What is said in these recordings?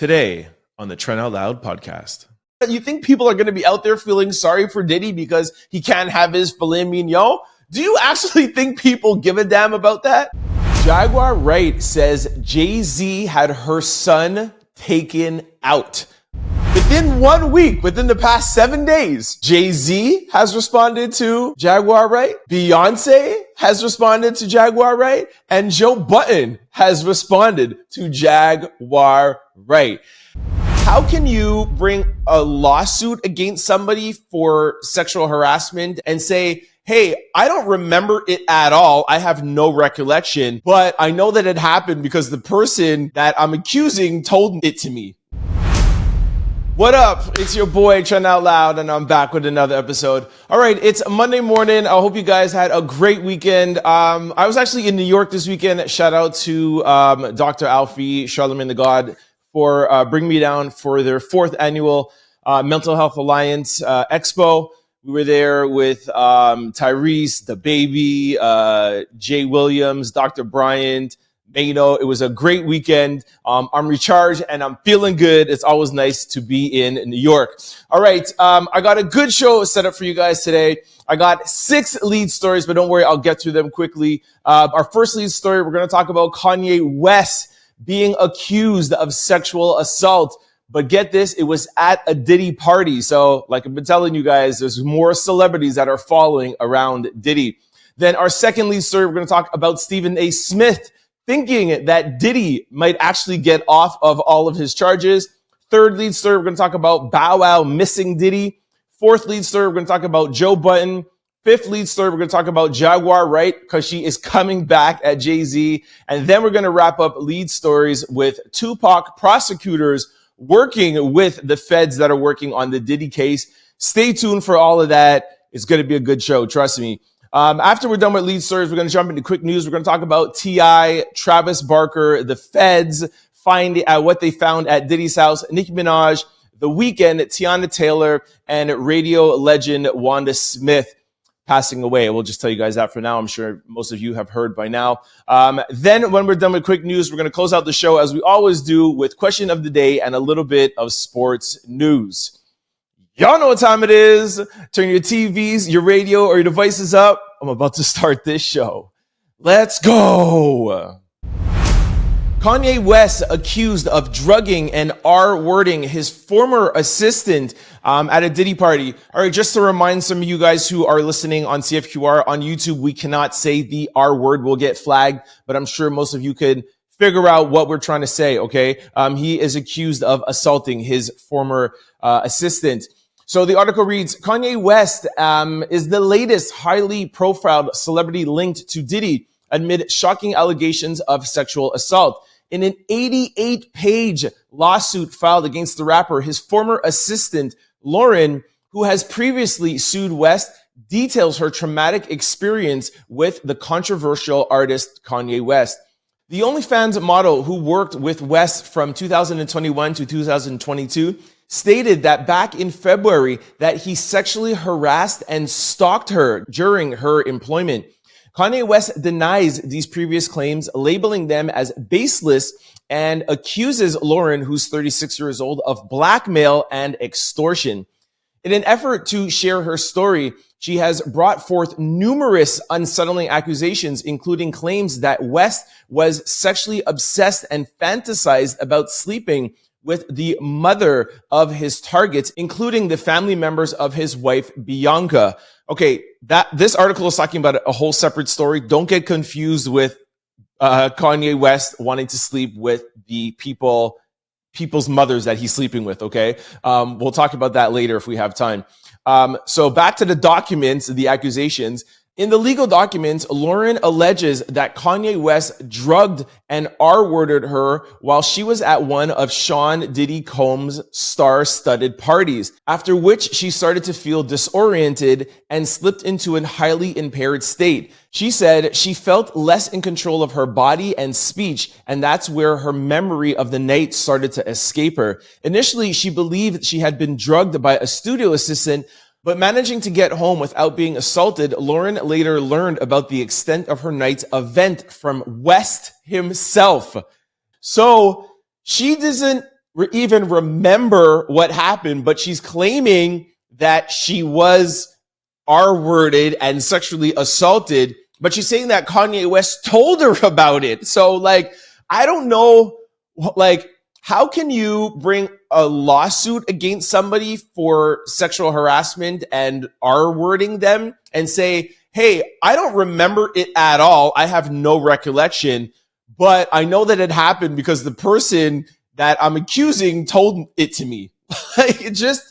Today on the Trend Out Loud podcast. You think people are going to be out there feeling sorry for Diddy because he can't have his filet mignon? Do you actually think people give a damn about that? Jaguar Wright says Jay-Z had her son taken out. Within 1 week, within the past 7 days, Jay-Z has responded to Jaguar Wright, Beyonce has responded to Jaguar Wright, and Joe Budden has responded to Jaguar Wright. How can you bring a lawsuit against somebody for sexual harassment and say, hey, I don't remember it at all. I have no recollection, but I know that it happened because the person that I'm accusing told it to me. What up? It's your boy, Trend Out Loud, and I'm back with another episode. All right, it's Monday morning. I hope you guys had a great weekend. I was actually in New York this weekend. Shout out to Dr. Alfie, Charlemagne the God, for bringing me down for their 4th annual Mental Health Alliance Expo. We were there with Tyrese, the baby, Jay Williams, Dr. Bryant, Mano. It was a great weekend. I'm recharged and I'm feeling good. It's always nice to be in New York. All right. I got a good show set up for you guys today. I got 6 lead stories, but don't worry, I'll get through them quickly. Our first lead story, we're going to talk about Kanye West being accused of sexual assault. But get this, it was at a Diddy party. So like I've been telling you guys, there's more celebrities that are following around Diddy. Then our second lead story, we're going to talk about Stephen A. Smith thinking that Diddy might actually get off of all of his charges. Third lead story, we're going to talk about Bow Wow missing Diddy. Fourth lead story, we're going to talk about Joe Budden. Fifth lead story, we're going to talk about Jaguar Wright because she is coming back at Jay-Z. And then we're going to wrap up lead stories with Tupac prosecutors working with the feds that are working on the Diddy case. Stay tuned for all of that. It's going to be a good show. Trust me. After we're done with lead stories, we're going to jump into quick news. We're going to talk about T.I., Travis Barker, the feds find what they found at Diddy's house, Nicki Minaj, the Weeknd, Teyana Taylor, and radio legend Wanda Smith passing away. We'll just tell you guys that for now. I'm sure most of you have heard by now. Then when we're done with quick news, we're going to close out the show as we always do with question of the day and a little bit of sports news. Y'all know what time it is. Turn your TVs, your radio, or your devices up. I'm about to start this show. Let's go. Kanye West accused of drugging and R-wording his former assistant at a Diddy party. All right, just to remind some of you guys who are listening on CFQR on YouTube, we cannot say the R word. We'll get flagged, but I'm sure most of you could figure out what we're trying to say, okay? He is accused of assaulting his former assistant. So the article reads, Kanye West is the latest highly profiled celebrity linked to Diddy amid shocking allegations of sexual assault. In an 88-page lawsuit filed against the rapper, his former assistant, Lauren, who has previously sued West, details her traumatic experience with the controversial artist Kanye West. The OnlyFans model who worked with West from 2021 to 2022 stated that back in February that he sexually harassed and stalked her during her employment. Kanye West denies these previous claims, labeling them as baseless, and accuses Lauren, who's 36 years old, of blackmail and extortion. In an effort to share her story, she has brought forth numerous unsettling accusations, including claims that West was sexually obsessed and fantasized about sleeping with the mother of his targets, including the family members of his wife, Bianca. Okay, this article is talking about a whole separate story. Don't get confused with Kanye West wanting to sleep with the people's mothers that he's sleeping with, okay? We'll talk about that later if we have time. So back to the documents, the accusations. In the legal documents, Lauren alleges that Kanye West drugged and R-worded her while she was at one of Sean Diddy Combs' star-studded parties, after which she started to feel disoriented and slipped into a highly impaired state. She said she felt less in control of her body and speech, and that's where her memory of the night started to escape her. Initially, she believed she had been drugged by a studio assistant, but managing to get home without being assaulted, Lauren later learned about the extent of her night's event from West himself. So she doesn't even remember what happened, but she's claiming that she was R-worded and sexually assaulted, but she's saying that Kanye West told her about it. So like, I don't know, like, how can you bring a lawsuit against somebody for sexual harassment and R-wording them and say, hey, I don't remember it at all. I have no recollection, but I know that it happened because the person that I'm accusing told it to me. Like, it just,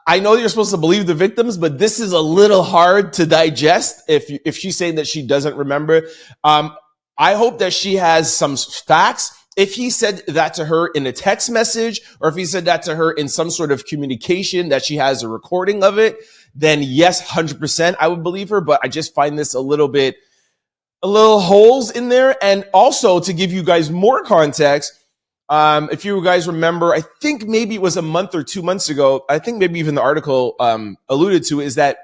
I know you're supposed to believe the victims, but this is a little hard to digest if she's saying that she doesn't remember. I hope that she has some facts. If he said that to her in a text message, or if he said that to her in some sort of communication that she has a recording of it, then yes, 100% I would believe her. But I just find this a little holes in there. And also, to give you guys more context, if you guys remember, I think maybe it was a month or 2 months ago, I think maybe even the article alluded to, is that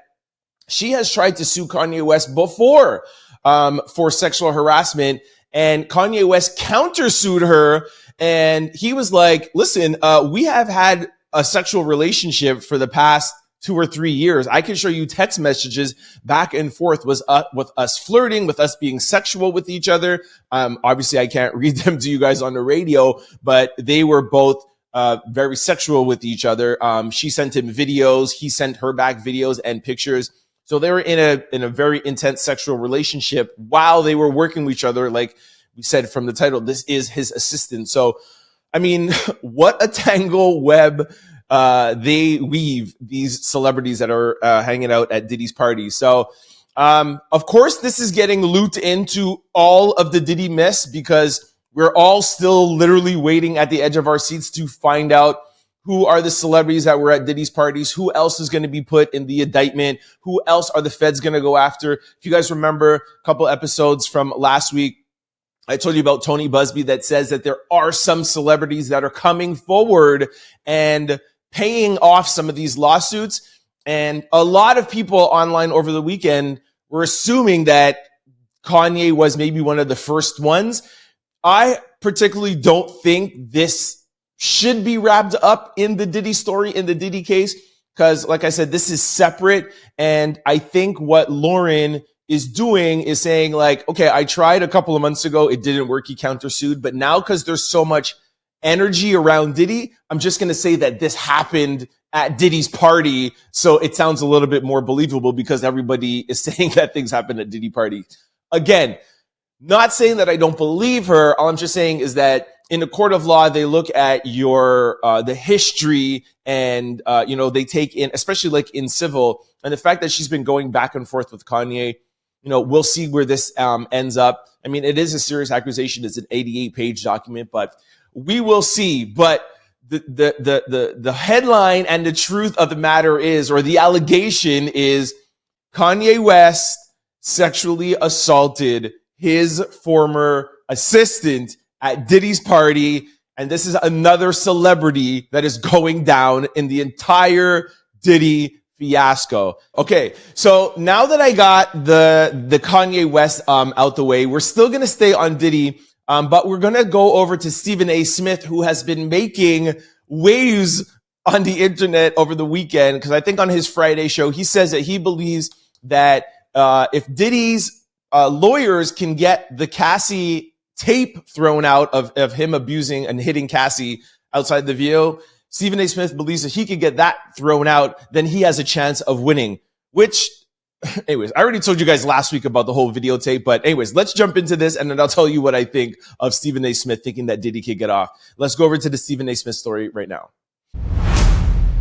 she has tried to sue Kanye West before for sexual harassment, and Kanye West countersued her, and he was like, listen, we have had a sexual relationship for the past 2 or 3 years. I can show you text messages back and forth with us flirting, with us being sexual with each other. Obviously, I can't read them to you guys on the radio, but they were both very sexual with each other. She sent him videos. He sent her back videos and pictures. So they were in a very intense sexual relationship while they were working with each other. Like we said from the title, this is his assistant. So, I mean, what a tangle web they weave, these celebrities that are hanging out at Diddy's party. So, of course, this is getting looped into all of the Diddy mess because we're all still literally waiting at the edge of our seats to find out who are the celebrities that were at Diddy's parties, who else is going to be put in the indictment, who else are the feds going to go after. If you guys remember a couple episodes from last week, I told you about Tony Busby that says that there are some celebrities that are coming forward and paying off some of these lawsuits. And a lot of people online over the weekend were assuming that Kanye was maybe one of the first ones. I particularly don't think this should be wrapped up in the Diddy story, in the Diddy case, because like I said, this is separate. And I think what Lauren is doing is saying like, okay, I tried a couple of months ago. It didn't work. He countersued. But now, because there's so much energy around Diddy, I'm just going to say that this happened at Diddy's party. So it sounds a little bit more believable because everybody is saying that things happened at Diddy party. Again, not saying that I don't believe her. All I'm just saying is that in a court of law, they look at your the history and they take in, especially like in civil, and the fact that she's been going back and forth with Kanye. We'll see where this ends up. I mean, it is a serious accusation. It's an 88-page document, but we will see. But the headline and the truth of the matter is, or the allegation is, Kanye West sexually assaulted his former assistant at Diddy's party. And this is another celebrity that is going down in the entire Diddy fiasco. Okay, so now that I got the Kanye West out the way, we're still going to stay on Diddy, but we're going to go over to Stephen A. Smith, who has been making waves on the internet over the weekend, because I think on his Friday show, he says that he believes that if Diddy's lawyers can get the Cassie tape thrown out of him abusing and hitting Cassie outside the VO, Stephen A. Smith believes that he could get that thrown out, then he has a chance of winning. Which, anyways, I already told you guys last week about the whole videotape, but anyways, let's jump into this and then I'll tell you what I think of Stephen A. Smith thinking that Diddy could get off. Let's go over to the Stephen A. Smith story right now.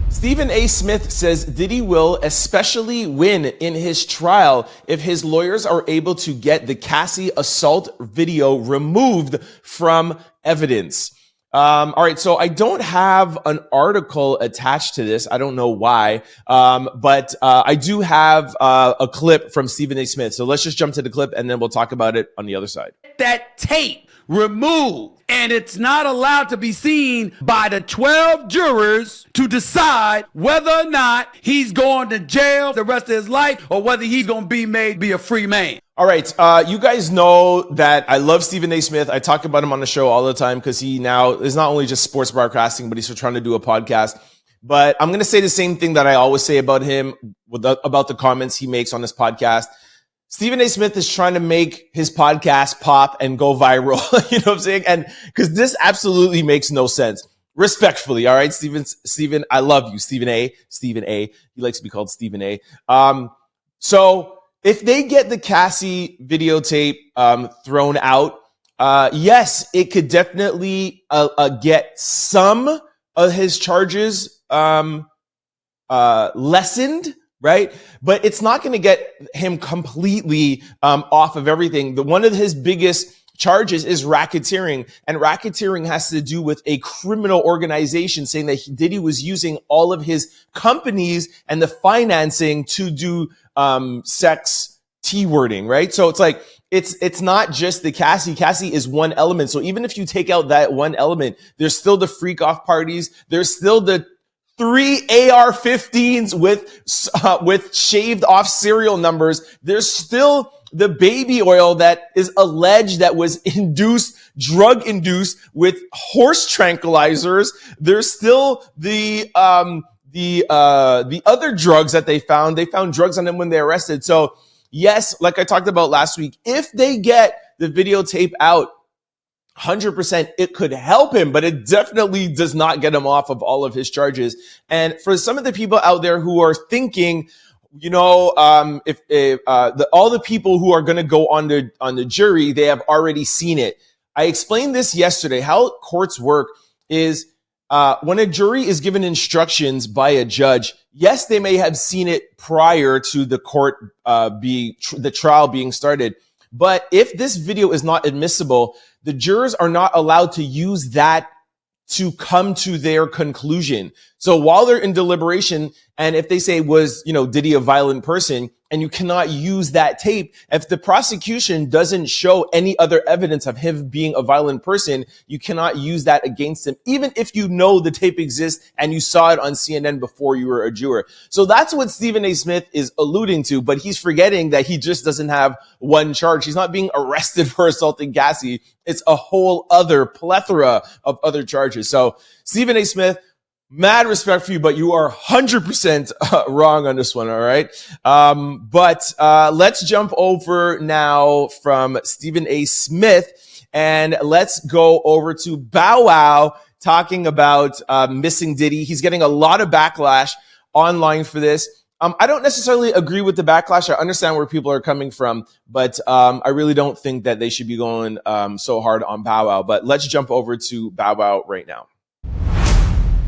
Stephen A. Smith says Diddy will especially win in his trial if his lawyers are able to get the Cassie assault video removed from evidence. All right, so I don't have an article attached to this. I don't know why, but I do have a clip from Stephen A. Smith. So let's just jump to the clip and then we'll talk about it on the other side. That tape removed, and it's not allowed to be seen by the 12 jurors to decide whether or not he's going to jail the rest of his life or whether he's going to be made be a free man. All right. You guys know that I love Stephen A. Smith. I talk about him on the show all the time because he now is not only just sports broadcasting, but he's trying to do a podcast. But I'm going to say the same thing that I always say about him, about the comments he makes on his podcast. Stephen A. Smith is trying to make his podcast pop and go viral. You know what I'm saying? And because this absolutely makes no sense. Respectfully, all right, Stephen, I love you, Stephen A. He likes to be called Stephen A. So if they get the Cassie videotape thrown out, yes, it could definitely get some of his charges lessened, right? But it's not going to get him completely off of everything. One of his biggest charges is racketeering, and racketeering has to do with a criminal organization saying that Diddy was using all of his companies and the financing to do sex T-wording, right? So it's like it's not just the Cassie. Cassie is one element. So even if you take out that one element, there's still the freak off parties. There's still the 3 AR-15s with shaved off serial numbers. There's still the baby oil that is alleged that was drug induced with horse tranquilizers. There's still the other drugs that they found. They found drugs on them when they arrested. So yes, like I talked about last week, if they get the videotape out, 100% it could help him, but it definitely does not get him off of all of his charges. And for some of the people out there who are thinking, you know, all the people who are going to go on the jury, they have already seen it. I explained this yesterday. How courts work is when a jury is given instructions by a judge, yes, they may have seen it prior to the court the trial being started. But if this video is not admissible, the jurors are not allowed to use that to come to their conclusion. So while they're in deliberation, and if they say, was, you know, Diddy a violent person, and you cannot use that tape, if the prosecution doesn't show any other evidence of him being a violent person, you cannot use that against him, even if you know the tape exists and you saw it on CNN before you were a juror. So that's what Stephen A. Smith is alluding to, but he's forgetting that he just doesn't have one charge. He's not being arrested for assaulting Cassie. It's a whole other plethora of other charges. So Stephen A. Smith, mad respect for you, but you are 100% wrong on this one, all right? But let's jump over now from Stephen A. Smith, and let's go over to Bow Wow talking about missing Diddy. He's getting a lot of backlash online for this. I don't necessarily agree with the backlash. I understand where people are coming from, but I really don't think that they should be going so hard on Bow Wow. But let's jump over to Bow Wow right now.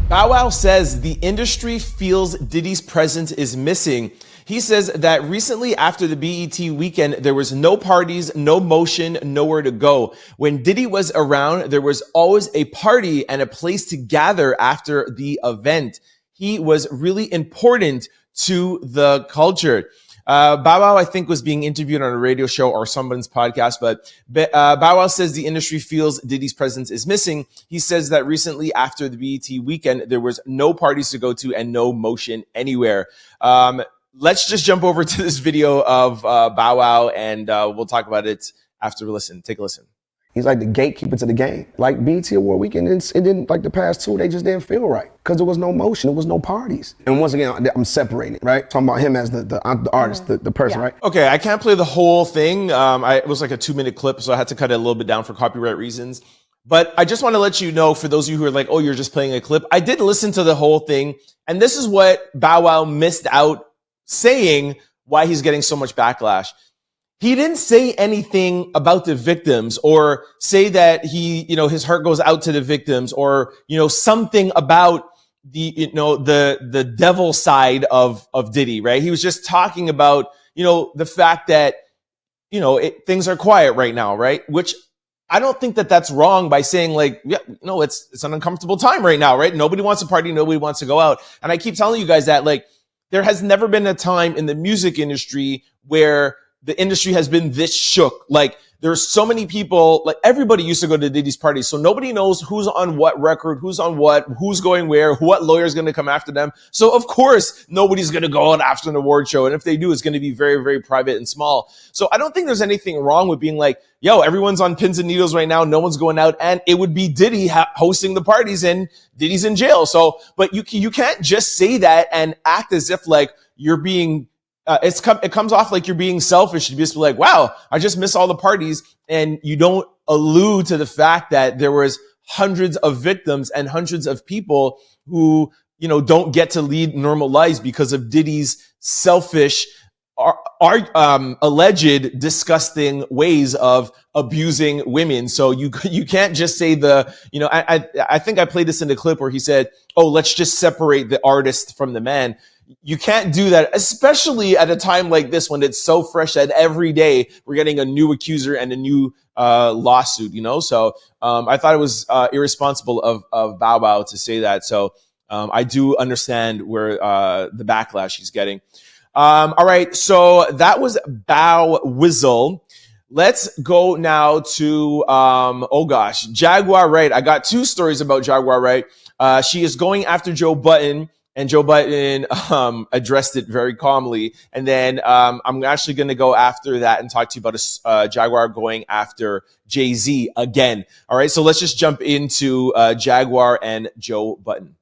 Bow Wow says the industry feels Diddy's presence is missing. He says that recently after the BET weekend, there was no parties, no motion, nowhere to go. When Diddy was around, there was always a party and a place to gather after the event. He was really important to the culture. Bow Wow, I think, was being interviewed on a radio show or someone's podcast, but Bow Wow says the industry feels Diddy's presence is missing. He says that recently after the BET weekend, there was no parties to go to and no motion anywhere. Let's just jump over to this video of Bow Wow, and we'll talk about it after we listen. Take a listen. He's like the gatekeeper to the game. Like BET Award weekend, it didn't, like the past two, they just didn't feel right. Because there was no motion, there was no parties. And once again, I'm separating, right? Talking about him as the artist, the person, right? Okay, I can't play the whole thing. It was like a 2-minute clip, so I had to cut it a little bit down for copyright reasons. But I just want to let you know, for those of you who are like, oh, you're just playing a clip, I did listen to the whole thing. And this is what Bow Wow missed out saying why he's getting so much backlash. He didn't say anything about the victims or say that his heart goes out to the victims or, something about the devil side of Diddy, right? He was just talking about, the fact that, things are quiet right now, right? Which I don't think that that's wrong by saying like, yeah, no, it's an uncomfortable time right now, right? Nobody wants to party. Nobody wants to go out. And I keep telling you guys that, like, there has never been a time in the music industry where the industry has been this shook. Like, there's so many people, like everybody used to go to Diddy's parties. So nobody knows who's on what record, who's on what, who's going where, what lawyer's going to come after them. So of course, nobody's going to go out after an award show. And if they do, it's going to be very, very private and small. So I don't think there's anything wrong with being like, yo, everyone's on pins and needles right now. No one's going out. And it would be Diddy hosting the parties and Diddy's in jail. So, but you can't just say that and act as if like you're being, it comes off like you're being selfish to just be like, wow, I just miss all the parties. And you don't allude to the fact that there was hundreds of victims and hundreds of people who, you know, don't get to lead normal lives because of Diddy's selfish, alleged disgusting ways of abusing women. So you can't just say I think I played this in the clip where he said, oh, let's just separate the artist from the man. You can't do that, especially at a time like this when it's so fresh that every day we're getting a new accuser and a new lawsuit, you know? So I thought it was irresponsible of Bow Wow to say that. So I do understand where the backlash he's getting. All right, so that was Bow Wizzle. Let's go now to, Jaguar Wright. I got two stories about Jaguar Wright. She is going after Joe Budden, and Joe Budden addressed it very calmly. And then I'm actually going to go after that and talk to you about Jaguar going after Jay-Z again. All right, so let's just jump into Jaguar and Joe Budden.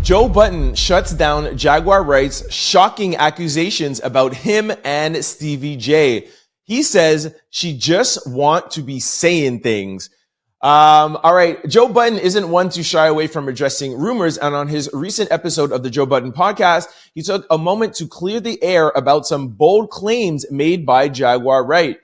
Joe Budden shuts down Jaguar Wright's shocking accusations about him and Stevie J. He says she just want to be saying things. All right. Joe Budden isn't one to shy away from addressing rumors. And on his recent episode of the Joe Budden podcast, he took a moment to clear the air about some bold claims made by Jaguar Wright.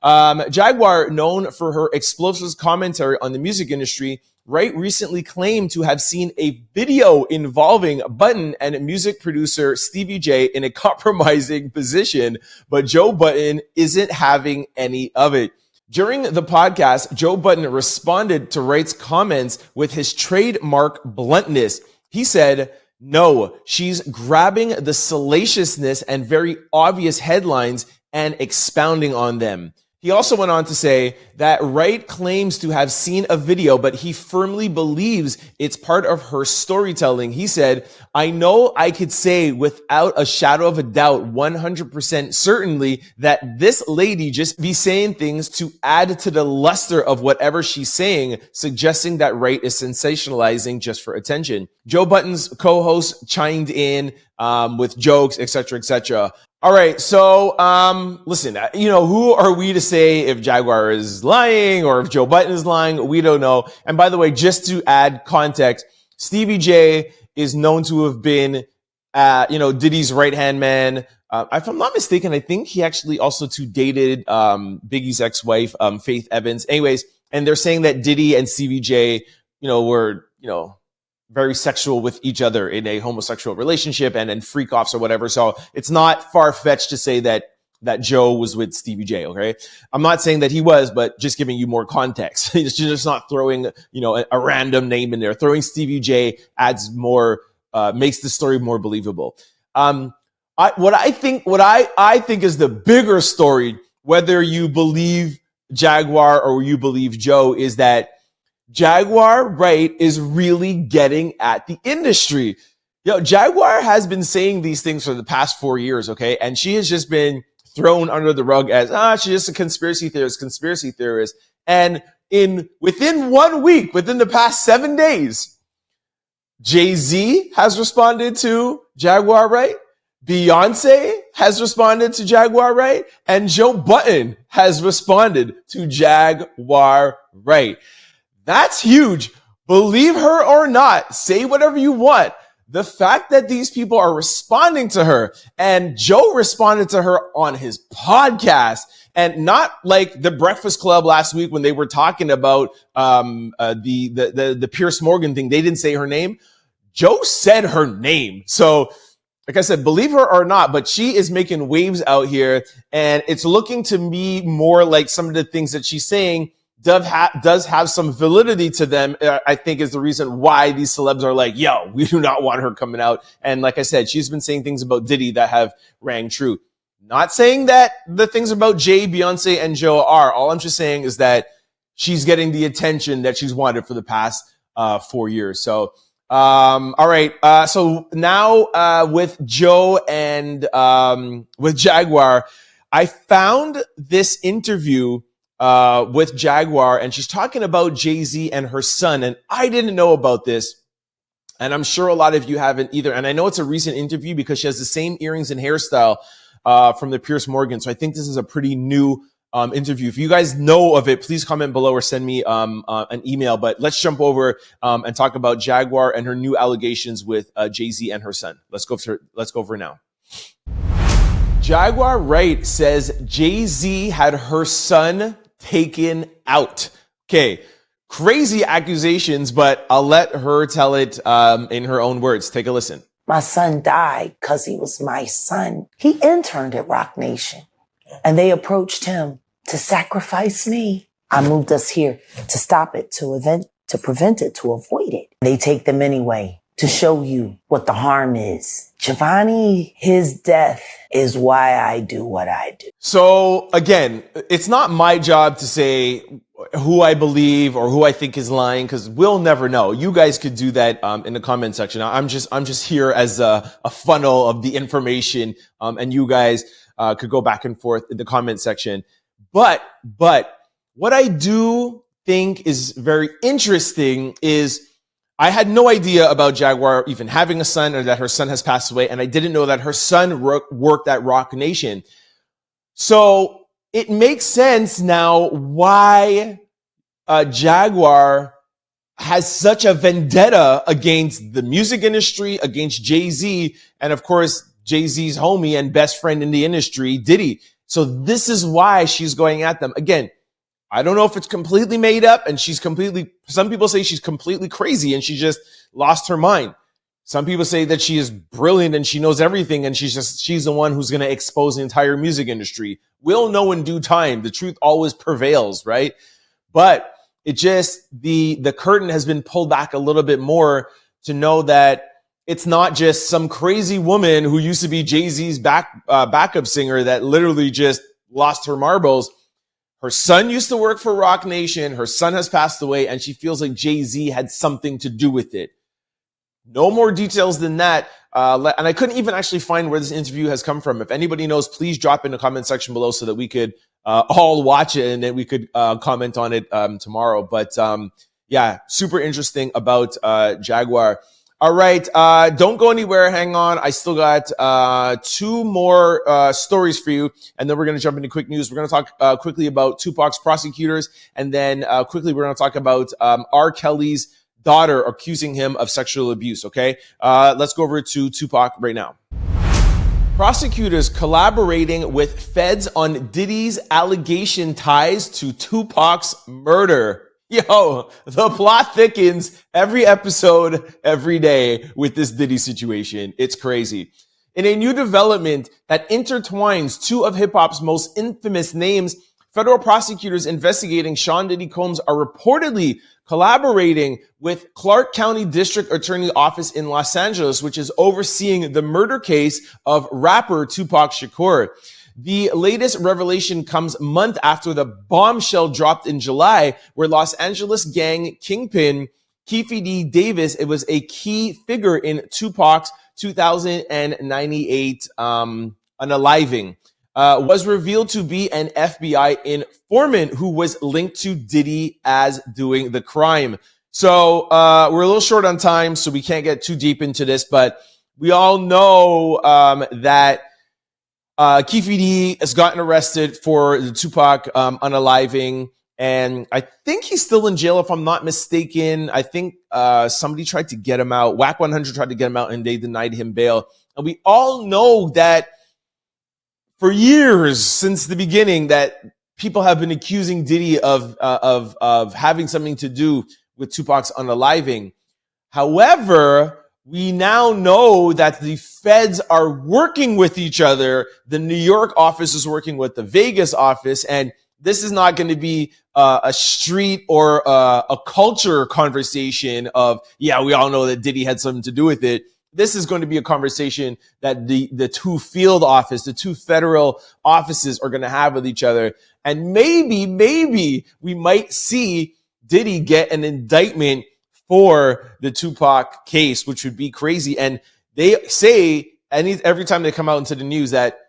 Jaguar, known for her explosive commentary on the music industry, Wright recently claimed to have seen a video involving Budden and music producer Stevie J in a compromising position, but Joe Budden isn't having any of it. During the podcast, Joe Budden responded to Wright's comments with his trademark bluntness. He said, no, she's grabbing the salaciousness and very obvious headlines and expounding on them. He also went on to say that Wright claims to have seen a video, but he firmly believes it's part of her storytelling. He said, I know I could say without a shadow of a doubt, 100% certainly, that this lady just be saying things to add to the luster of whatever she's saying, suggesting that Wright is sensationalizing just for attention. Joe Budden's co-host chimed in with jokes, etc., etc. All right, so listen, who are we to say if Jaguar is lying or if Joe Budden is lying? We don't know. And by the way, just to add context, Stevie J is known to have been, Diddy's right-hand man. If I'm not mistaken, I think he actually also dated Biggie's ex-wife, Faith Evans. Anyways, and they're saying that Diddy and Stevie J, were, very sexual with each other in a homosexual relationship and freak offs or whatever. So it's not far-fetched to say that Joe was with Stevie J. Okay. I'm not saying that he was, but just giving you more context. It's just not throwing, a random name in there. Throwing Stevie J adds more, makes the story more believable. What I think is the bigger story, whether you believe Jaguar or you believe Joe, is that Jaguar Wright is really getting at the industry. Jaguar has been saying these things for the past 4 years, okay? And she has just been thrown under the rug as, she's just a conspiracy theorist. And within 1 week, within the past 7 days, Jay-Z has responded to Jaguar Wright, Beyonce has responded to Jaguar Wright, and Joe Budden has responded to Jaguar Wright. That's huge. Believe her or not, say whatever you want. The fact that these people are responding to her, and Joe responded to her on his podcast, and not like the Breakfast Club last week when they were talking about the Pierce Morgan thing. They didn't say her name. Joe said her name. So, like I said, believe her or not, but she is making waves out here, and it's looking to me more like some of the things that she's saying does have some validity to them, I think is the reason why these celebs are like, we do not want her coming out. And like I said, she's been saying things about Diddy that have rang true. Not saying that the things about Jay, Beyonce, and Joe are. All I'm just saying is that she's getting the attention that she's wanted for the past 4 years. So, all right. So now with Joe and with Jaguar, I found this interview with Jaguar, and she's talking about Jay-Z and her son. And I didn't know about this. And I'm sure a lot of you haven't either. And I know it's a recent interview because she has the same earrings and hairstyle from the Pierce Morgan. So I think this is a pretty new interview. If you guys know of it, please comment below or send me an email. But let's jump over and talk about Jaguar and her new allegations with Jay-Z and her son. Let's go over it now. Jaguar Wright says Jay-Z had her son taken out. Okay, crazy accusations, but I'll let her tell it in her own words. Take a listen. My son died because he was my son. He interned at Rock Nation, and they approached him to sacrifice me. I moved us here to stop it, to prevent it, to avoid it. They take them anyway to show you what the harm is. Giovanni, his death is why I do what I do. So again, it's not my job to say who I believe or who I think is lying, because we'll never know. You guys could do that in the comment section. I'm just here as a funnel of the information, and you guys could go back and forth in the comment section. But what I do think is very interesting is I had no idea about Jaguar even having a son or that her son has passed away. And I didn't know that her son worked at Rock Nation. So it makes sense now why Jaguar has such a vendetta against the music industry, against Jay-Z, and of course, Jay-Z's homie and best friend in the industry, Diddy. So this is why she's going at them. Again, I don't know if it's completely made up and some people say she's completely crazy and she just lost her mind. Some people say that she is brilliant and she knows everything and she's the one who's going to expose the entire music industry. We'll know in due time. The truth always prevails, right? But it just, the curtain has been pulled back a little bit more to know that it's not just some crazy woman who used to be Jay-Z's backup singer that literally just lost her marbles. Her son used to work for Rock Nation. Her son has passed away, and she feels like Jay-Z had something to do with it. No more details than that. And I couldn't even actually find where this interview has come from. If anybody knows, please drop in the comment section below so that we could all watch it and then we could comment on it tomorrow. But yeah, super interesting about Jaguar. All right, don't go anywhere. Hang on. I still got 2 more stories for you, and then we're going to jump into quick news. We're going to talk quickly about Tupac's prosecutors, and then quickly we're going to talk about R. Kelly's daughter accusing him of sexual abuse, okay? Let's go over to Tupac right now. Prosecutors collaborating with feds on Diddy's allegation ties to Tupac's murder. Yo, the plot thickens every episode, every day with this Diddy situation. It's crazy. In a new development that intertwines 2 of hip-hop's most infamous names, federal prosecutors investigating Sean Diddy Combs are reportedly collaborating with Clark County District Attorney Office in Los Angeles, which is overseeing the murder case of rapper Tupac Shakur. The latest revelation comes a month after the bombshell dropped in July, where Los Angeles gang kingpin Keefe D. Davis, it was a key figure in Tupac's 2098 unaliving, was revealed to be an FBI informant who was linked to Diddy as doing the crime. So we're a little short on time, so we can't get too deep into this, but we all know that Keefe D has gotten arrested for the Tupac unaliving, and I think he's still in jail if I'm not mistaken. I think somebody tried to get him out. Whack 100 tried to get him out, and they denied him bail. And we all know that for years since the beginning that people have been accusing Diddy of having something to do with Tupac's unaliving. However, we now know that the feds are working with each other. The New York office is working with the Vegas office, and this is not going to be a street or a culture conversation of, yeah, we all know that Diddy had something to do with it. this is going to be a conversation that the two field office, the two federal offices are going to have with each other. And maybe we might see Diddy get an indictment for the Tupac case, which would be crazy. And they say every time they come out into the news that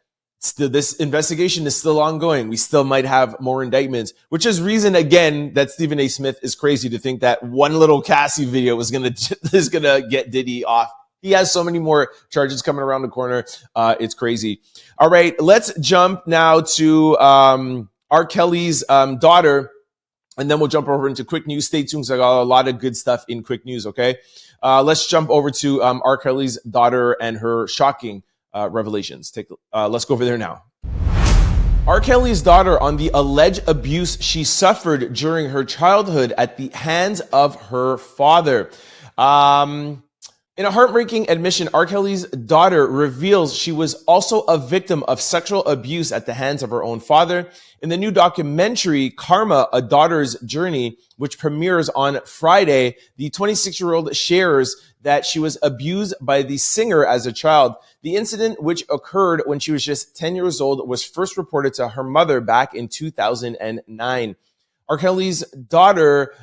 this investigation is still ongoing. We still might have more indictments, which is reason again that Stephen A. Smith is crazy to think that one little Cassie video is gonna get Diddy off. He has so many more charges coming around the corner. It's crazy. All right, let's jump now to R. Kelly's daughter, and then we'll jump over into quick news. Stay tuned, because I got a lot of good stuff in quick news. Okay, let's jump over to R. Kelly's daughter and her shocking revelations. Let's go over there now. R. Kelly's daughter on the alleged abuse she suffered during her childhood at the hands of her father. In a heartbreaking admission, R. Kelly's daughter reveals she was also a victim of sexual abuse at the hands of her own father. In the new documentary, Karma, A Daughter's Journey, which premieres on Friday, the 26-year-old shares that she was abused by the singer as a child. The incident, which occurred when she was just 10 years old, was first reported to her mother back in 2009. R. Kelly's daughter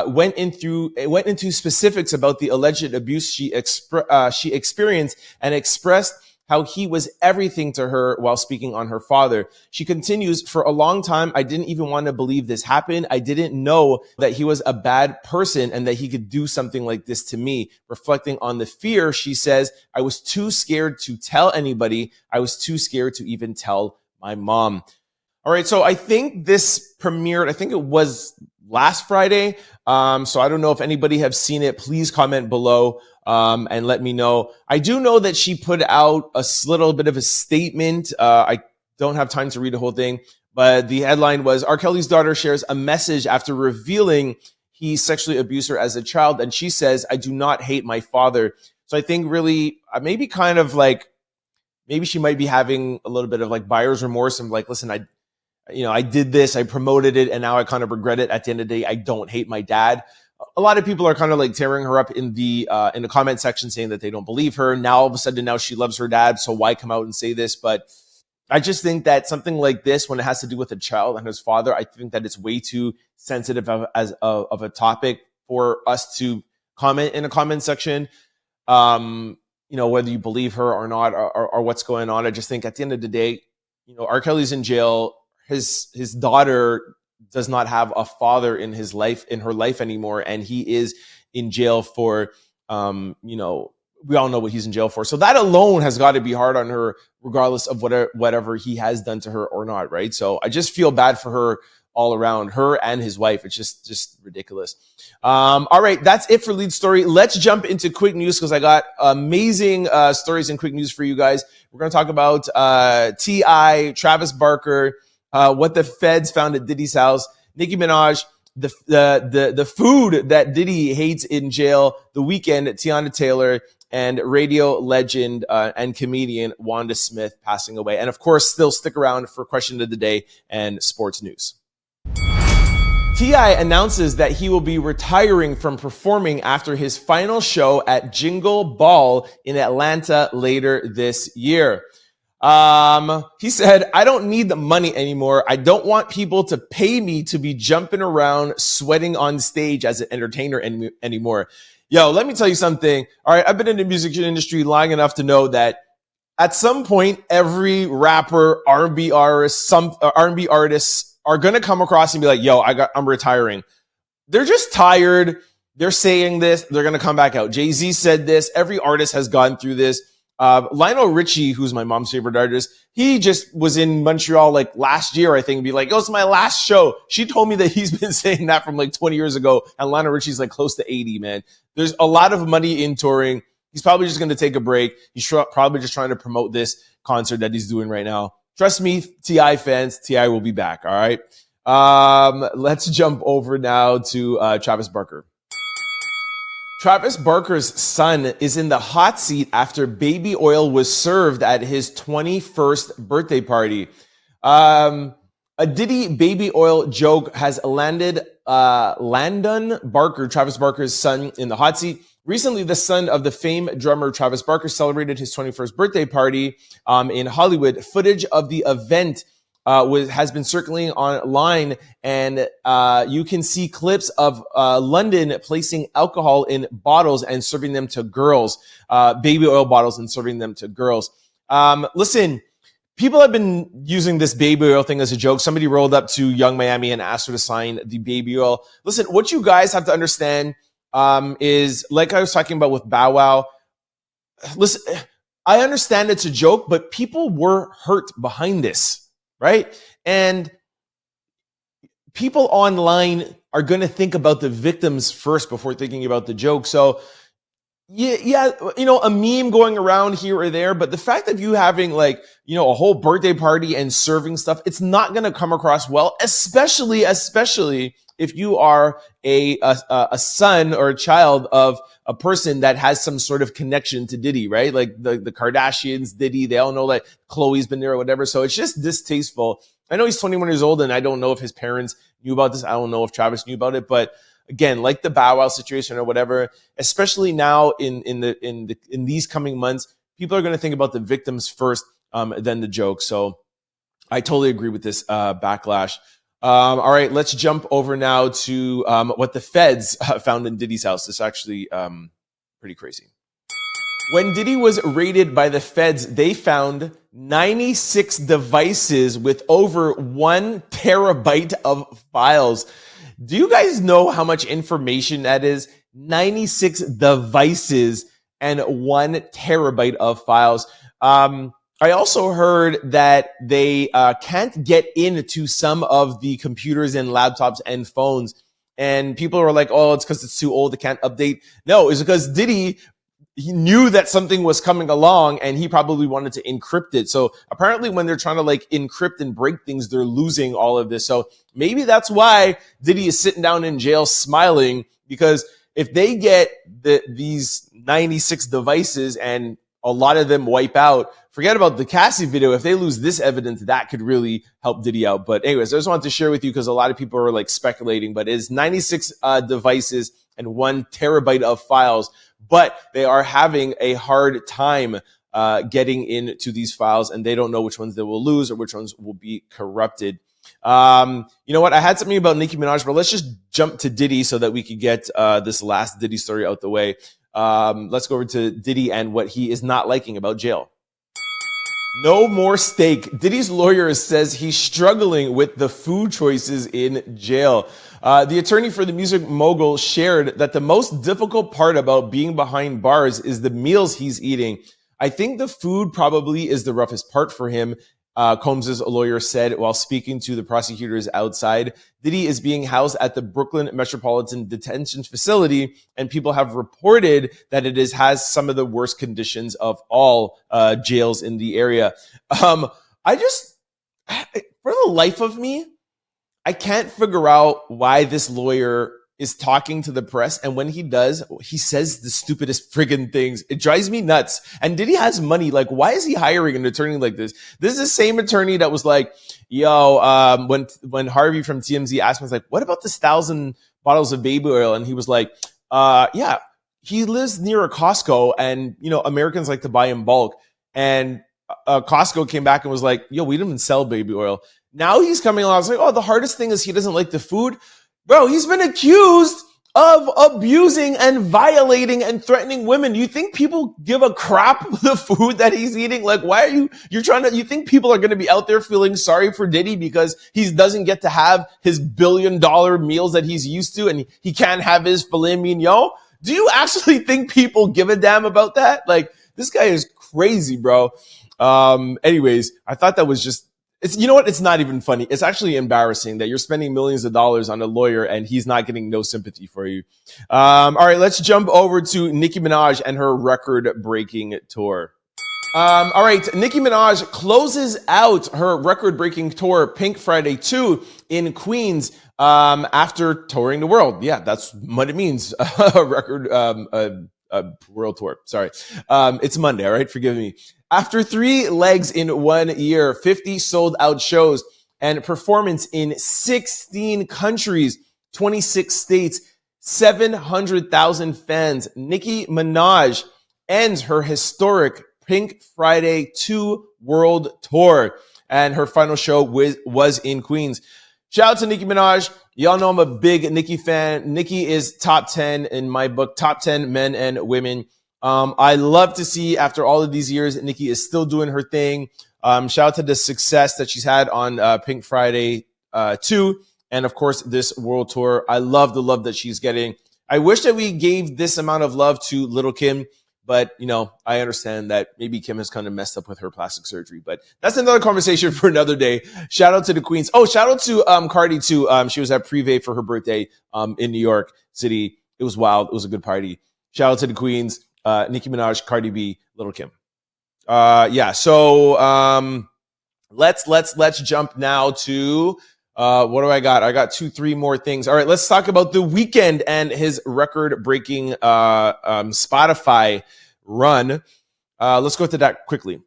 went into specifics about the alleged abuse she experienced and expressed how he was everything to her while speaking on her father. She continues, "For a long time, I didn't even want to believe this happened. I didn't know that he was a bad person and that he could do something like this to me." Reflecting on the fear, she says, "I was too scared to tell anybody. I was too scared to even tell my mom." All right, so I think this premiered, I think it was last Friday. So I don't know if anybody have seen it. Please comment below and let me know. I do know that she put out a little bit of a statement. I don't have time to read the whole thing, but the headline was, R. Kelly's daughter shares a message after revealing he sexually abused her as a child. And she says, "I do not hate my father." So I think really maybe kind of like, maybe she might be having a little bit of like buyer's remorse and like, listen, I did this, I promoted it, and now I kind of regret it. At the end of the day, I don't hate my dad. A lot of people are kind of like tearing her up in the comment section, saying that they don't believe her. Now, all of a sudden, now she loves her dad, so why come out and say this? But I just think that something like this, when it has to do with a child and his father, I think that it's way too sensitive of a topic for us to comment in a comment section. Whether you believe her or not, or what's going on. I just think at the end of the day, R. Kelly's in jail. His daughter does not have a father in her life anymore, and he is in jail for we all know what he's in jail for. So that alone has got to be hard on her, regardless of whatever he has done to her or not, right? So I just feel bad for her all around, her and his wife. It's just ridiculous. All right, that's it for lead story. Let's jump into quick news, because I got amazing stories and quick news for you guys. We're going to talk about T.I., Travis Barker, what the feds found at Diddy's house, Nicki Minaj, the food that Diddy hates in jail, the Weeknd, Teyana Taylor, and radio legend and comedian Wanda Smith passing away. And of course, still stick around for question of the day and sports news. T.I. announces that he will be retiring from performing after his final show at Jingle Ball in Atlanta later this year. He said, "I don't need the money anymore. I don't want people to pay me to be jumping around, sweating on stage as an entertainer anymore." Yo, let me tell you something. All right, I've been in the music industry long enough to know that at some point, every rapper, R&B artist, some R&B artists are going to come across and be like, "Yo, I'm retiring." They're just tired. They're saying this. They're going to come back out. Jay-Z said this. Every artist has gone through this. Lionel Richie, who's my mom's favorite artist, he just was in Montreal like last year, I think, and be like, "Oh, it's my last show." She told me that he's been saying that from like 20 years ago, and Lionel Richie's like close to 80, man. There's a lot of money in touring. He's probably just going to take a break. He's probably just trying to promote this concert that he's doing right now. Trust me, T.I. fans, T.I. will be back, all right? Let's jump over now to Travis Barker. Travis Barker's son is in the hot seat after baby oil was served at his 21st birthday party. A Diddy baby oil joke has landed Landon Barker, Travis Barker's son, in the hot seat. Recently, the son of the famed drummer Travis Barker celebrated his 21st birthday party in Hollywood. Footage of the event has been circulating online, and you can see clips of London placing alcohol in bottles and serving them to girls, baby oil bottles and serving them to girls. Listen, people have been using this baby oil thing as a joke. Somebody rolled up to Young Miami and asked her to sign the baby oil. Listen, what you guys have to understand is, like I was talking about with Bow Wow, listen, I understand it's a joke, but people were hurt behind this. Right? And people online are going to think about the victims first before thinking about the joke. So, yeah, a meme going around here or there, but the fact of you having a whole birthday party and serving stuff, it's not going to come across well, especially if you are a son or a child of a person that has some sort of connection to Diddy, right? Like the Kardashians, Diddy, they all know that Khloe's been there or whatever. So it's just distasteful. I know he's 21 years old, and I don't know if his parents knew about this. I don't know if Travis knew about it, but again, like the Bow Wow situation or whatever, especially now in these coming months, people are going to think about the victims first than the joke. So I totally agree with this backlash. All right, let's jump over now to what the feds found in Diddy's house. It's actually pretty crazy. When Diddy was raided by the feds, they found 96 devices with over 1 terabyte of files. Do you guys know how much information that is? 96 devices and 1 terabyte of files. I also heard that they can't get into some of the computers and laptops and phones. And people are like, oh, it's because it's too old, it can't update. No, it's because Diddy, he knew that something was coming along and he probably wanted to encrypt it. So apparently when they're trying to encrypt and break things, they're losing all of this. So maybe that's why Diddy is sitting down in jail smiling, because if they get these 96 devices and a lot of them wipe out, forget about the Cassie video. If they lose this evidence, that could really help Diddy out. But anyways, I just wanted to share with you because a lot of people are speculating, but it's 96 devices and 1 terabyte of files. But they are having a hard time getting into these files, and they don't know which ones they will lose or which ones will be corrupted. You know what? I had something about Nicki Minaj, but let's just jump to Diddy so that we could get this last Diddy story out the way. Let's go over to Diddy and what he is not liking about jail. No more steak. Diddy's lawyer says he's struggling with the food choices in jail. The attorney for the music mogul shared that the most difficult part about being behind bars is the meals he's eating. I think the food probably is the roughest part for him, Combs' lawyer said while speaking to the prosecutors outside. Diddy is being housed at the Brooklyn Metropolitan Detention Facility, and people have reported that it has some of the worst conditions of all jails in the area. For the life of me, I can't figure out why this lawyer is talking to the press, and when he does, he says the stupidest friggin' things. It drives me nuts. And Diddy has money. Why is he hiring an attorney like this? This is the same attorney that was like, yo, when Harvey from TMZ asked me, what about this 1,000 bottles of baby oil? And he was like, yeah, he lives near a Costco, and Americans like to buy in bulk. And Costco came back and was like, yo, we didn't sell baby oil. Now he's coming along. I was like, oh, the hardest thing is he doesn't like the food. Bro, he's been accused of abusing and violating and threatening women. You think people give a crap the food that he's eating? Why are you you think people are going to be out there feeling sorry for Diddy because he doesn't get to have his $1 billion meals that he's used to and he can't have his filet mignon? Do you actually think people give a damn about that? This guy is crazy, bro. Anyways, I thought that was just, you know what? It's not even funny. It's actually embarrassing that you're spending millions of dollars on a lawyer and he's not getting no sympathy for you. All right, let's jump over to Nicki Minaj and her record-breaking tour. All right, Nicki Minaj closes out her record-breaking tour, Pink Friday 2, in Queens after touring the world. Yeah, that's what it means, a record world tour. Sorry. It's Monday, all right? Forgive me. After 3 legs in 1 year, 50 sold-out shows, and performance in 16 countries, 26 states, 700,000 fans. Nicki Minaj ends her historic Pink Friday 2 world tour, and her final show was in Queens. Shout out to Nicki Minaj. Y'all know I'm a big Nicki fan. Nicki is top 10 in my book, top 10 men and women. I love to see after all of these years, Nicki is still doing her thing. Shout out to the success that she's had on Pink Friday 2. And of course, this world tour. I love the love that she's getting. I wish that we gave this amount of love to Little Kim, but you know, I understand that maybe Kim has kind of messed up with her plastic surgery, but that's another conversation for another day. Shout out to the queens. Oh, shout out to Cardi too. She was at Privé for her birthday in New York City. It was wild. It was a good party. Shout out to the queens, Nicki Minaj, Cardi B, Little Kim. So let's jump now to what do I got? I got 2-3 more things. All right, let's talk about the Weeknd and his record-breaking Spotify run. Let's go to that quickly.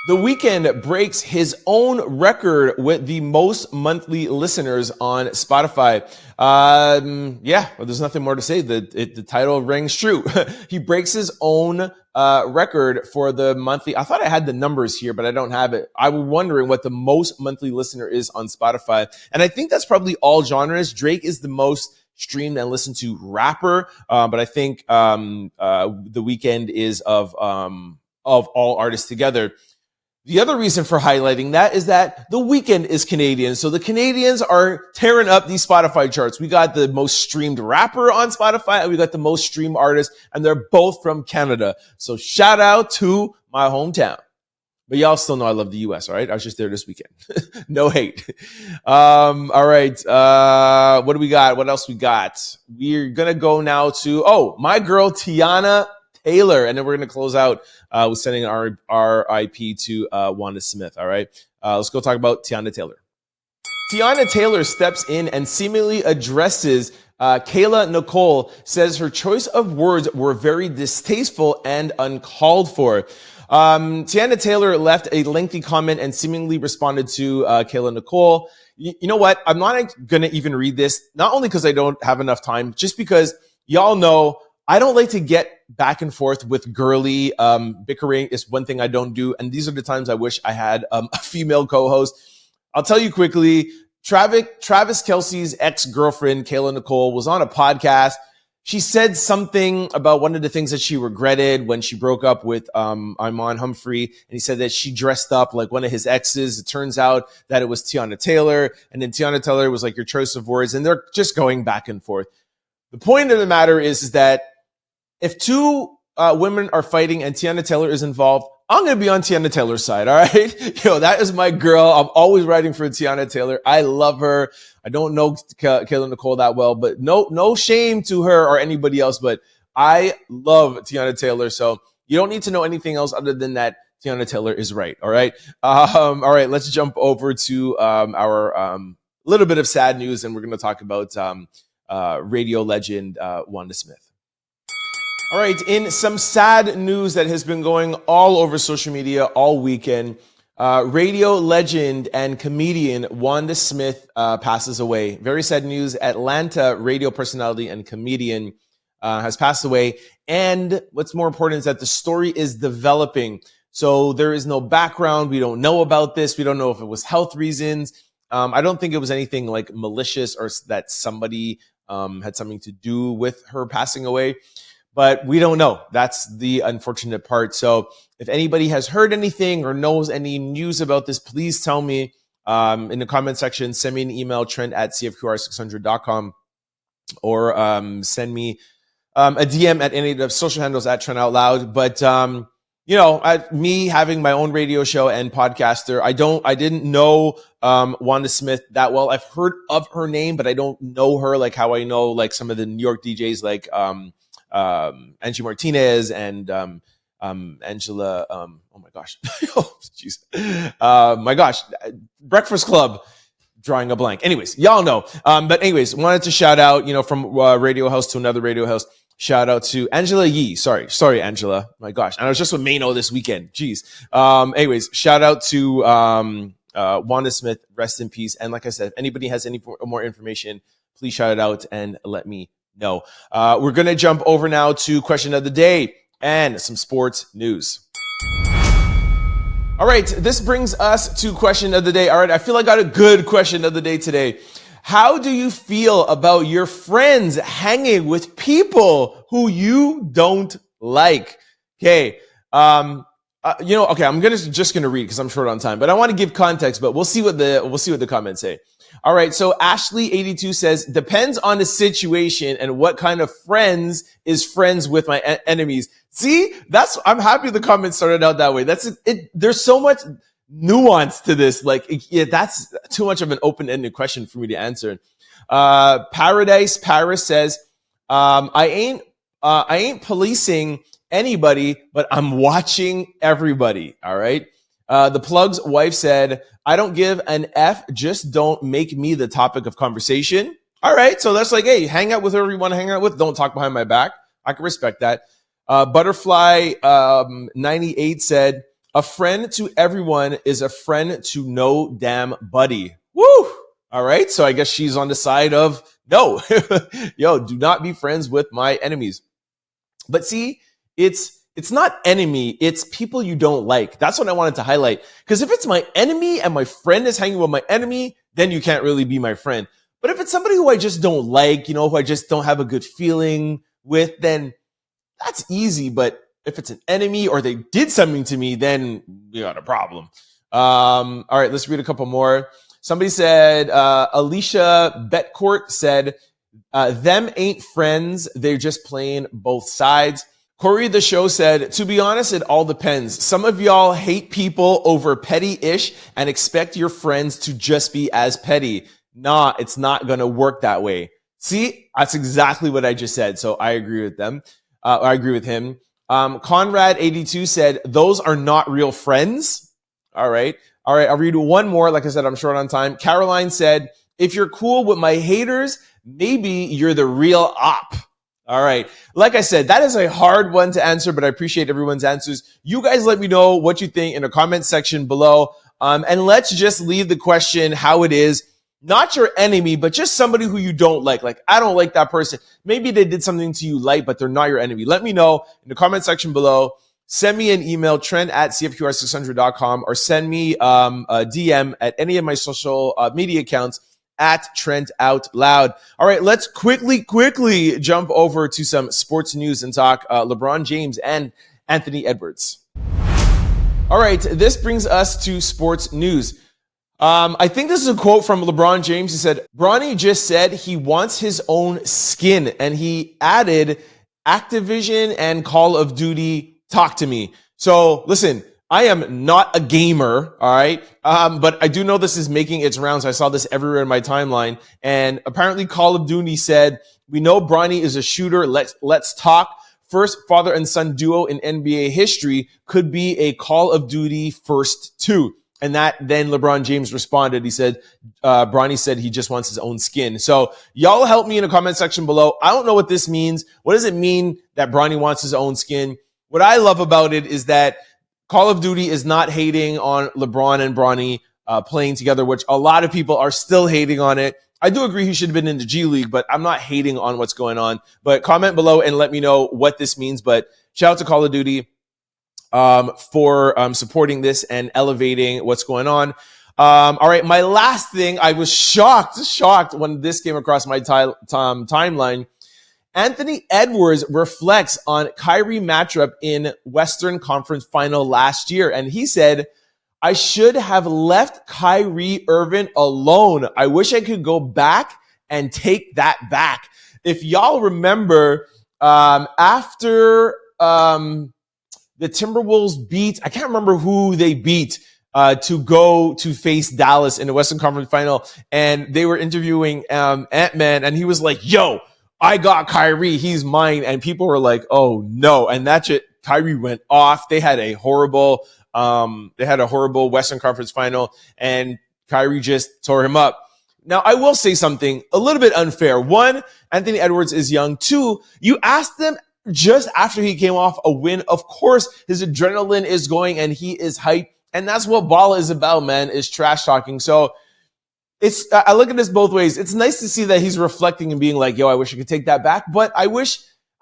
The Weeknd breaks his own record with the most monthly listeners on Spotify. Well, there's nothing more to say. The title rings true. He breaks his own record for the monthly. I thought I had the numbers here, but I don't have it. I was wondering what the most monthly listener is on Spotify. And I think that's probably all genres. Drake is the most streamed and listened to rapper. But I think The Weeknd is of all artists together. The other reason for highlighting that is that The Weeknd is Canadian. So the Canadians are tearing up these Spotify charts. We got the most streamed rapper on Spotify and we got the most streamed artist, and they're both from Canada. So shout out to my hometown. But y'all still know I love the US, all right? I was just there this weekend. No hate. All right. What do we got? What else we got? We're going to go now to, my girl, Teyana Taylor. And then we're going to close out with sending our RIP to Wanda Smith. All right. Let's go talk about Teyana Taylor. Teyana Taylor steps in and seemingly addresses Kayla Nicole, says her choice of words were very distasteful and uncalled for. Teyana Taylor left a lengthy comment and seemingly responded to Kayla Nicole. You know what? I'm not going to even read this, not only because I don't have enough time, just because y'all know I don't like to get back and forth with girly bickering. It's one thing I don't do. And these are the times I wish I had a female co-host. I'll tell you quickly, Travis Kelce's ex-girlfriend, Kayla Nicole, was on a podcast. She said something about one of the things that she regretted when she broke up with Iman Humphrey. And he said that she dressed up like one of his exes. It turns out that it was Teyana Taylor. And then Teyana Taylor was like, your choice of words. And they're just going back and forth. The point of the matter is that if two women are fighting and Teyana Taylor is involved, I'm going to be on Teyana Taylor's side, all right? That is my girl. I'm always writing for Teyana Taylor. I love her. I don't know Kayla Nicole that well, but no shame to her or anybody else, but I love Teyana Taylor. So you don't need to know anything else other than that Teyana Taylor is right, all right? All right, let's jump over to our little bit of sad news, and we're going to talk about radio legend Wanda Smith. All right, in some sad news that has been going all over social media all weekend, radio legend and comedian Wanda Smith passes away. Very sad news. Atlanta radio personality and comedian has passed away. And what's more important is that the story is developing. So there is no background. We don't know about this. We don't know if it was health reasons. I don't think it was anything like malicious or that somebody had something to do with her passing away. But we don't know. That's the unfortunate part. So if anybody has heard anything or knows any news about this, please tell me in the comment section. Send me an email, trent@cfqr600.com, or send me a DM at any of the social handles at Trent Out Loud. But, me having my own radio show and podcaster, I didn't know Wanda Smith that well. I've heard of her name, but I don't know her like how I know like some of the New York DJs like Angie Martinez and Angela. Oh my gosh, oh jeez, my gosh, Breakfast Club. Drawing a blank. Anyways, y'all know. But anyways, wanted to shout out, from radio host to another radio host. Shout out to Angela Yee. Sorry, Angela. My gosh, and I was just with Mano this weekend. Jeez. Anyways, shout out to Wanda Smith. Rest in peace. And like I said, if anybody has any more information, please shout it out and let me know. We're going to jump over now to question of the day and some sports news. All right, this brings us to question of the day. All right, I feel I got a good question of the day today. How do you feel about your friends hanging with people who you don't like? Okay, I'm just gonna read because I'm short on time, but I want to give context. But we'll see what the comments say. All right, so Ashley82 says depends on the situation and what kind of friends is friends with my enemies. See, I'm happy the comment started out that way. That's it. There's so much nuance to this. That's too much of an open-ended question for me to answer. Paradise Paris says, I ain't policing anybody, but I'm watching everybody. All right. The plug's wife said, I don't give an F, just don't make me the topic of conversation. All right. So that's like, hey, hang out with whoever you want to hang out with. Don't talk behind my back. I can respect that. Butterfly 98 said, a friend to everyone is a friend to no damn buddy. Woo! All right. So I guess she's on the side of no. Yo, do not be friends with my enemies. But see, it's not enemy. It's people you don't like. That's what I wanted to highlight. Because if it's my enemy and my friend is hanging with my enemy, then you can't really be my friend. But if it's somebody who I just don't like, who I just don't have a good feeling with, then that's easy. But if it's an enemy or they did something to me, then we got a problem. All right, let's read a couple more. Somebody said, Alicia Betcourt said, them ain't friends. They're just playing both sides. Corey the Show said, to be honest, it all depends. Some of y'all hate people over petty-ish and expect your friends to just be as petty. Nah, it's not going to work that way. See, that's exactly what I just said. So I agree with them. I agree with him. Conrad82 said, those are not real friends. All right. I'll read one more. Like I said, I'm short on time. Caroline said, if you're cool with my haters, maybe you're the real op. All right. Like I said, that is a hard one to answer, but I appreciate everyone's answers. You guys let me know what you think in the comment section below. And let's just leave the question how it is. Not your enemy, but just somebody who you don't like. Like, I don't like that person. Maybe they did something to you light, but they're not your enemy. Let me know in the comment section below. Send me an email, trent@cfqr600.com, or send me a DM at any of my social media accounts at Trent Out Loud. All right, let's quickly jump over to some sports news and talk LeBron James and Anthony Edwards. All right, this brings us to sports news. I think this is a quote from LeBron James. He said, Bronny just said he wants his own skin, and he added Activision and Call of Duty talk to me. So listen, I am not a gamer, all right? But I do know this is making its rounds. I saw this everywhere in my timeline. And apparently Call of Duty said, we know Bronny is a shooter. Let's talk. First father and son duo in NBA history, could be a Call of Duty first two. And that then LeBron James responded. He said, Bronny said he just wants his own skin. So y'all help me in the comment section below. I don't know what this means. What does it mean that Bronny wants his own skin? What I love about it is that Call of Duty is not hating on LeBron and Bronny playing together, which a lot of people are still hating on it. I do agree he should have been in the G League, but I'm not hating on what's going on. But comment below and let me know what this means. But shout out to Call of Duty for supporting this and elevating what's going on. All right, my last thing, I was shocked when this came across my timeline. Anthony Edwards reflects on Kyrie matchup in Western Conference Final last year, and he said, I should have left Kyrie Irving alone. I wish I could go back and take that back. If y'all remember, after the Timberwolves beat, I can't remember who they beat to go to face Dallas in the Western Conference Final, and they were interviewing Ant-Man, and he was like, yo, I got Kyrie, he's mine. And people were like, oh no. And that's it. Kyrie went off. They had a horrible Western Conference Final, and Kyrie just tore him up. Now, I will say something a little bit unfair. One, Anthony Edwards is young. Two, you asked them just after he came off a win. Of course, his adrenaline is going and he is hyped. And that's what ball is about, man, is trash talking. So I look at this both ways. It's nice to see that he's reflecting and being like, yo, I wish I could take that back. But I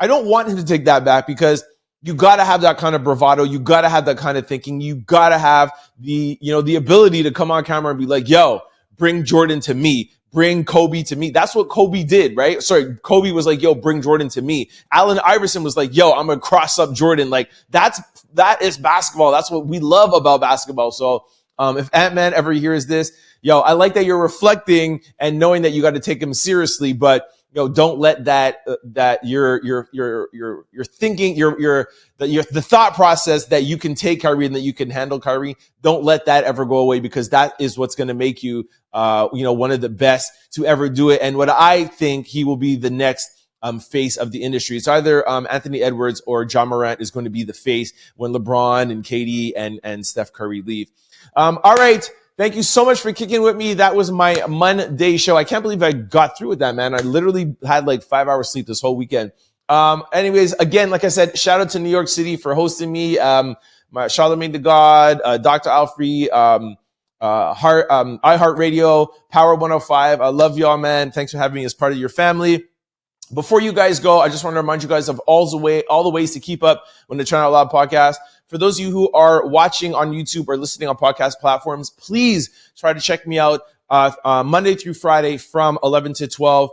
don't want him to take that back, because you got to have that kind of bravado. You got to have that kind of thinking. You got to have the ability to come on camera and be like, yo, bring Jordan to me. Bring Kobe to me. That's what Kobe did, right? Sorry, Kobe was like, yo, bring Jordan to me. Allen Iverson was like, yo, I'm going to cross up Jordan. Like, that is basketball. That's what we love about basketball. So if Ant-Man ever hears this, yo, I like that you're reflecting and knowing that you got to take him seriously, but don't let that your thinking, the thought process that you can take Kyrie and that you can handle Kyrie, don't let that ever go away, because that is what's going to make you one of the best to ever do it. And what I think he will be the next face of the industry. It's either Anthony Edwards or John Morant is going to be the face when LeBron and KD and Steph Curry leave. All right. Thank you so much for kicking with me. That was my Monday show. I can't believe I got through with that, man. I literally had like 5 hours sleep this whole weekend. Anyways, again, like I said, shout out to New York City for hosting me. My Charlemagne the God, Dr. Alfrey, iHeartRadio, Power 105. I love y'all, man. Thanks for having me as part of your family. Before you guys go, I just want to remind you guys of all the ways to keep up on the Trying Out Loud podcast. For those of you who are watching on YouTube or listening on podcast platforms, please try to check me out Monday through Friday from 11 to 12.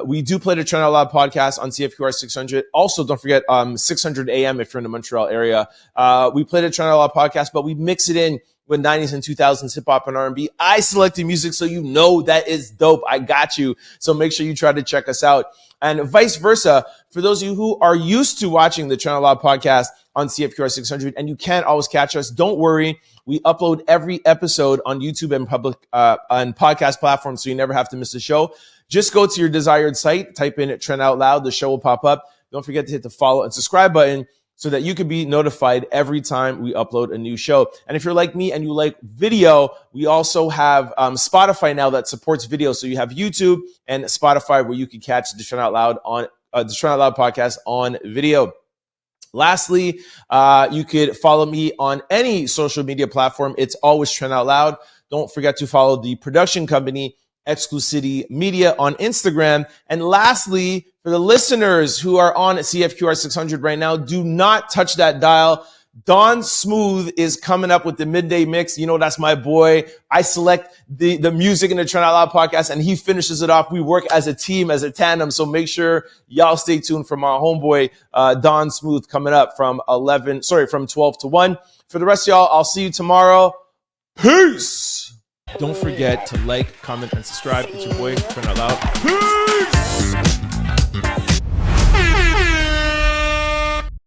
We do play the Trying Out Loud podcast on CFQR 600. Also, don't forget 600 AM if you're in the Montreal area. We play the Trying Out Loud podcast, but we mix it in with 90s and 2000s hip-hop and R&B. I selected music, so you know that is dope. I got you. So make sure you try to check us out. And vice versa, for those of you who are used to watching the Trying Out Loud podcast on CFQR 600 and you can't always catch us, don't worry. We upload every episode on YouTube and on podcast platforms, so you never have to miss a show. Just go to your desired site, type in Trend Out Loud, the show will pop up. Don't forget to hit the follow and subscribe button so that you can be notified every time we upload a new show. And if you're like me and you like video, we also have Spotify now that supports video. So you have YouTube and Spotify where you can catch the Trend Out Loud on the Trend Out Loud podcast on video. Lastly, you could follow me on any social media platform. It's always Trend Out Loud. Don't forget to follow the production company, Exclusivity Media, on Instagram. And lastly, for the listeners who are on CFQR 600 right now, do not touch that dial. Don Smooth is coming up with the midday mix. You know, that's my boy. I select the music in the Trend Out Loud podcast and he finishes it off. We work as a team, as a tandem. So make sure y'all stay tuned for my homeboy, Don Smooth, coming up from 12 to 1. For the rest of y'all, I'll see you tomorrow. Peace. Don't forget to like, comment, and subscribe. It's your boy, Trend Out Loud. Peace.